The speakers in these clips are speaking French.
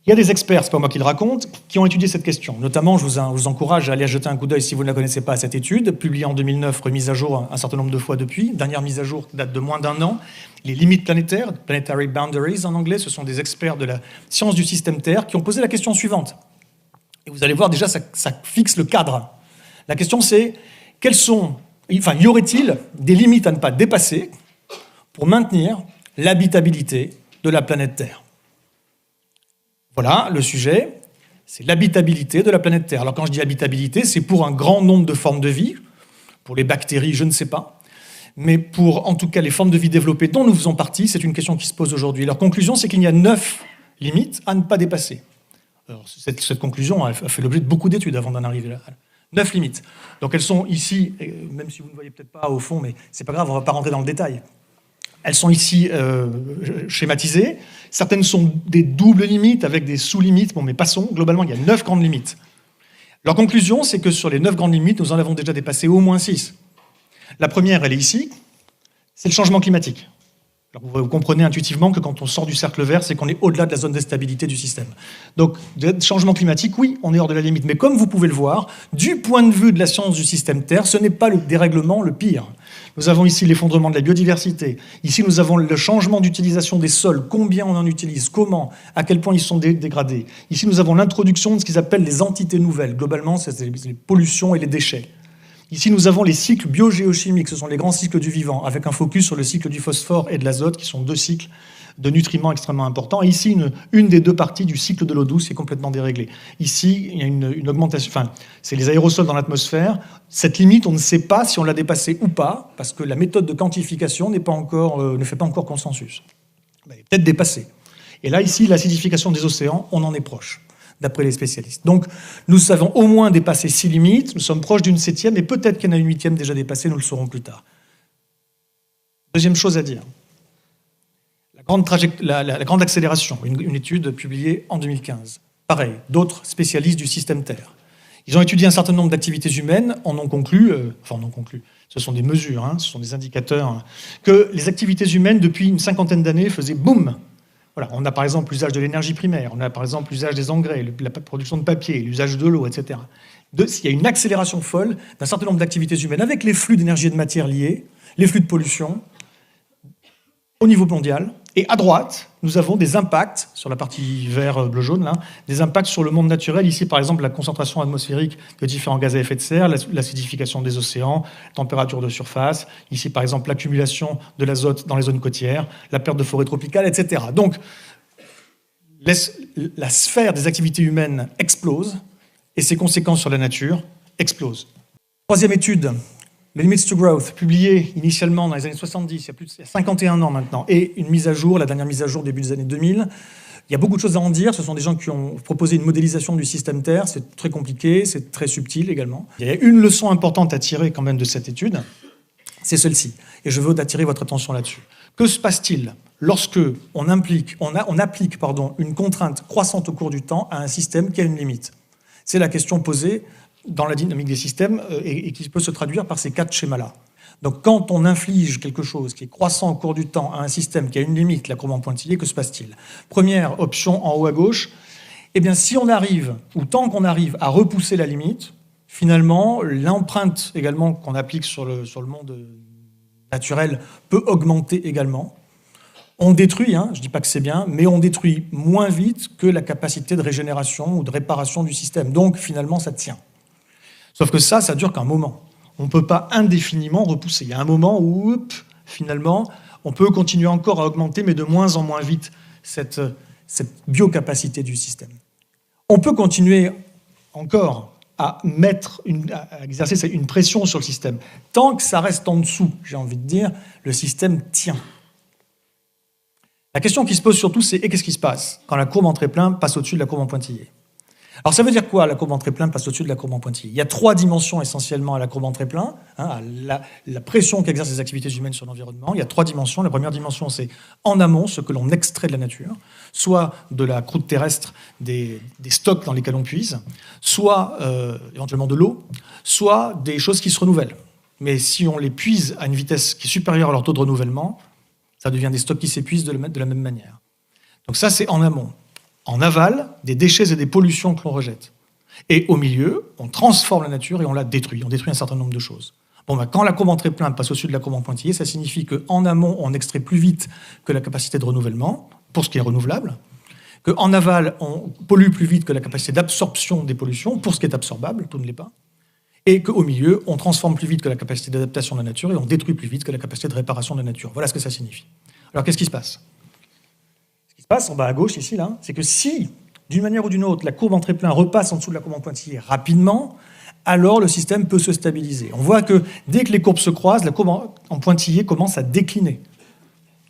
Il y a des experts, c'est pas moi qui le raconte, qui ont étudié cette question. Notamment, je vous encourage à aller jeter un coup d'œil si vous ne la connaissez pas à cette étude, publiée en 2009, remise à jour un certain nombre de fois depuis. Dernière mise à jour date de moins d'1 an. Les limites planétaires, planetary boundaries en anglais, ce sont des experts de la science du système Terre qui ont posé la question suivante. Et vous allez voir déjà, ça fixe le cadre. La question c'est, y aurait-il des limites à ne pas dépasser pour maintenir l'habitabilité de la planète Terre? Voilà, le sujet, c'est l'habitabilité de la planète Terre. Alors quand je dis habitabilité, c'est pour un grand nombre de formes de vie, pour les bactéries, je ne sais pas, mais pour en tout cas les formes de vie développées dont nous faisons partie, c'est une question qui se pose aujourd'hui. Leur conclusion, c'est qu'il y a 9 limites à ne pas dépasser. Alors, cette conclusion a fait l'objet de beaucoup d'études avant d'en arriver là. 9 limites. Donc elles sont ici, même si vous ne voyez peut-être pas au fond, mais c'est pas grave, on ne va pas rentrer dans le détail. Elles sont ici schématisées. Certaines sont des doubles limites avec des sous-limites. Bon, mais passons. Globalement, il y a 9 grandes limites. Leur conclusion, c'est que sur les 9 grandes limites, nous en avons déjà dépassé au moins 6. La première, elle est ici. C'est le changement climatique. Alors vous comprenez intuitivement que quand on sort du cercle vert, c'est qu'on est au-delà de la zone d'instabilité du système. Donc, changement climatique, oui, on est hors de la limite. Mais comme vous pouvez le voir, du point de vue de la science du système Terre, ce n'est pas le dérèglement le pire. Nous avons ici l'effondrement de la biodiversité. Ici, nous avons le changement d'utilisation des sols. Combien on en utilise? Comment? À quel point ils sont dégradés? Ici, nous avons l'introduction de ce qu'ils appellent les entités nouvelles. Globalement, c'est les pollutions et les déchets. Ici, nous avons les cycles biogéochimiques, ce sont les grands cycles du vivant, avec un focus sur le cycle du phosphore et de l'azote, qui sont 2 cycles de nutriments extrêmement importants. Et ici, une des 2 parties du cycle de l'eau douce est complètement déréglée. Ici, il y a une augmentation, c'est les aérosols dans l'atmosphère. Cette limite, on ne sait pas si on l'a dépassée ou pas, parce que la méthode de quantification ne fait pas encore consensus. Elle est peut-être dépassée. Et là, ici, l'acidification des océans, on en est proche, d'après les spécialistes. Donc, nous avons au moins dépassé 6 limites, nous sommes proches d'une 7e, et peut-être qu'il y en a une 8e déjà dépassée, nous le saurons plus tard. Deuxième chose à dire, la grande accélération, une étude publiée en 2015. Pareil, d'autres spécialistes du système Terre. Ils ont étudié un certain nombre d'activités humaines, en ont conclu, ce sont des mesures, ce sont des indicateurs, que les activités humaines, depuis une 50aine d'années, faisaient boum. Voilà, on a par exemple l'usage de l'énergie primaire, on a par exemple l'usage des engrais, la production de papier, l'usage de l'eau, etc. Il y a une accélération folle d'un certain nombre d'activités humaines avec les flux d'énergie et de matière liés, les flux de pollution, au niveau mondial. Et à droite, nous avons des impacts, sur la partie vert, bleu, jaune, là, des impacts sur le monde naturel. Ici, par exemple, la concentration atmosphérique de différents gaz à effet de serre, l'acidification des océans, température de surface. Ici, par exemple, l'accumulation de l'azote dans les zones côtières, la perte de forêts tropicales, etc. Donc, la sphère des activités humaines explose et ses conséquences sur la nature explosent. Troisième étude, les Limits to Growth, publiée initialement dans les années 70, il y a 51 ans maintenant, et une mise à jour, la dernière mise à jour début des années 2000. Il y a beaucoup de choses à en dire. Ce sont des gens qui ont proposé une modélisation du système Terre. C'est très compliqué, c'est très subtil également. Il y a une leçon importante à tirer quand même de cette étude, c'est celle-ci. Et je veux attirer votre attention là-dessus. Que se passe-t-il lorsque on applique une contrainte croissante au cours du temps à un système qui a une limite? C'est la question posée dans la dynamique des systèmes et qui peut se traduire par ces 4 schémas-là. Donc quand on inflige quelque chose qui est croissant au cours du temps à un système qui a une limite, la courbe en pointillé, que se passe-t-il? Première option en haut à gauche, eh bien si on arrive, ou tant qu'on arrive à repousser la limite, finalement, l'empreinte également qu'on applique sur le monde naturel peut augmenter également. On détruit, je ne dis pas que c'est bien, mais on détruit moins vite que la capacité de régénération ou de réparation du système. Donc finalement, ça tient. Sauf que ça dure qu'un moment. On ne peut pas indéfiniment repousser. Il y a un moment où, finalement, on peut continuer encore à augmenter, mais de moins en moins vite, cette biocapacité du système. On peut continuer encore à exercer une pression sur le système. Tant que ça reste en dessous, j'ai envie de dire, le système tient. La question qui se pose surtout, c'est qu'est-ce qui se passe quand la courbe en trait-plein passe au-dessus de la courbe en pointillé? Alors ça veut dire quoi, la courbe en trait-plein passe au-dessus de la courbe en pointillé? Il y a 3 dimensions essentiellement à la courbe en trait-plein, à la pression qu'exercent les activités humaines sur l'environnement. Il y a 3 dimensions. La première dimension, c'est en amont, ce que l'on extrait de la nature, soit de la croûte terrestre, des stocks dans lesquels on puise, soit éventuellement de l'eau, soit des choses qui se renouvellent. Mais si on les puise à une vitesse qui est supérieure à leur taux de renouvellement, ça devient des stocks qui s'épuisent de la même manière. Donc ça, c'est en amont. En aval, des déchets et des pollutions que l'on rejette. Et au milieu, on transforme la nature et on la détruit. On détruit un certain nombre de choses. Quand la courbe en trait-plein passe au-dessus de la courbe en pointillé, ça signifie qu'en amont, on extrait plus vite que la capacité de renouvellement, pour ce qui est renouvelable, qu'en aval, on pollue plus vite que la capacité d'absorption des pollutions, pour ce qui est absorbable, tout ne l'est pas, et qu'au milieu, on transforme plus vite que la capacité d'adaptation de la nature et on détruit plus vite que la capacité de réparation de la nature. Voilà ce que ça signifie. Alors qu'est-ce qui se passe? Ce qui se passe en bas à gauche, ici, là, c'est que si, d'une manière ou d'une autre, la courbe en trait-plein repasse en dessous de la courbe en pointillé rapidement, alors le système peut se stabiliser. On voit que dès que les courbes se croisent, la courbe en pointillé commence à décliner.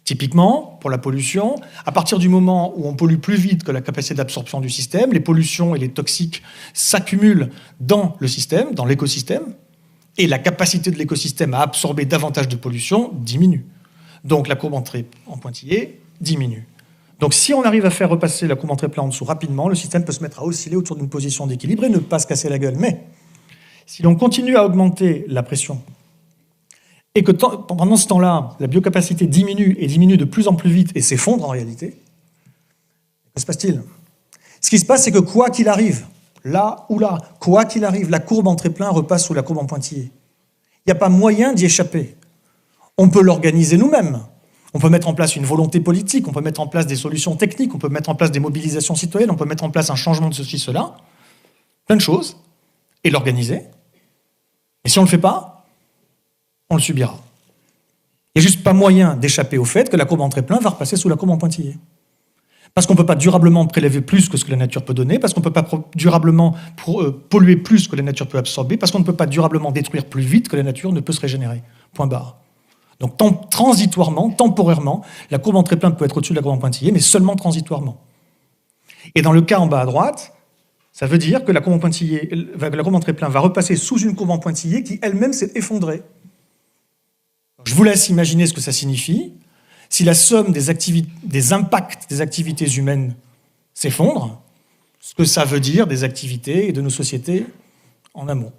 Typiquement, pour la pollution, à partir du moment où on pollue plus vite que la capacité d'absorption du système, les pollutions et les toxiques s'accumulent dans le système, dans l'écosystème, et la capacité de l'écosystème à absorber davantage de pollution diminue. Donc la courbe en pointillé diminue. Donc si on arrive à faire repasser la courbe en trait-plein en dessous rapidement, le système peut se mettre à osciller autour d'une position d'équilibre et ne pas se casser la gueule. Mais si l'on continue à augmenter la pression, et que pendant ce temps-là, la biocapacité diminue et diminue de plus en plus vite et s'effondre en réalité, que se passe-t-il? Ce qui se passe, c'est que quoi qu'il arrive, là ou là, quoi qu'il arrive, la courbe en trait-plein repasse sous la courbe en pointillé. Il n'y a pas moyen d'y échapper. On peut l'organiser nous-mêmes. On peut mettre en place une volonté politique, on peut mettre en place des solutions techniques, on peut mettre en place des mobilisations citoyennes, on peut mettre en place un changement de ceci, cela, plein de choses, et l'organiser. Et si on ne le fait pas, on le subira. Il n'y a juste pas moyen d'échapper au fait que la courbe en trait-plein va repasser sous la courbe en pointillé. Parce qu'on ne peut pas durablement prélever plus que ce que la nature peut donner, parce qu'on ne peut pas durablement polluer plus que la nature peut absorber, parce qu'on ne peut pas durablement détruire plus vite que la nature ne peut se régénérer. Point barre. Donc transitoirement, temporairement, la courbe en trait-plein peut être au-dessus de la courbe en pointillé, mais seulement transitoirement. Et dans le cas en bas à droite, ça veut dire que la courbe en trait-plein va repasser sous une courbe en pointillé qui elle-même s'est effondrée. Je vous laisse imaginer ce que ça signifie. Si la somme des impacts des activités humaines s'effondre, ce que ça veut dire des activités et de nos sociétés en amont.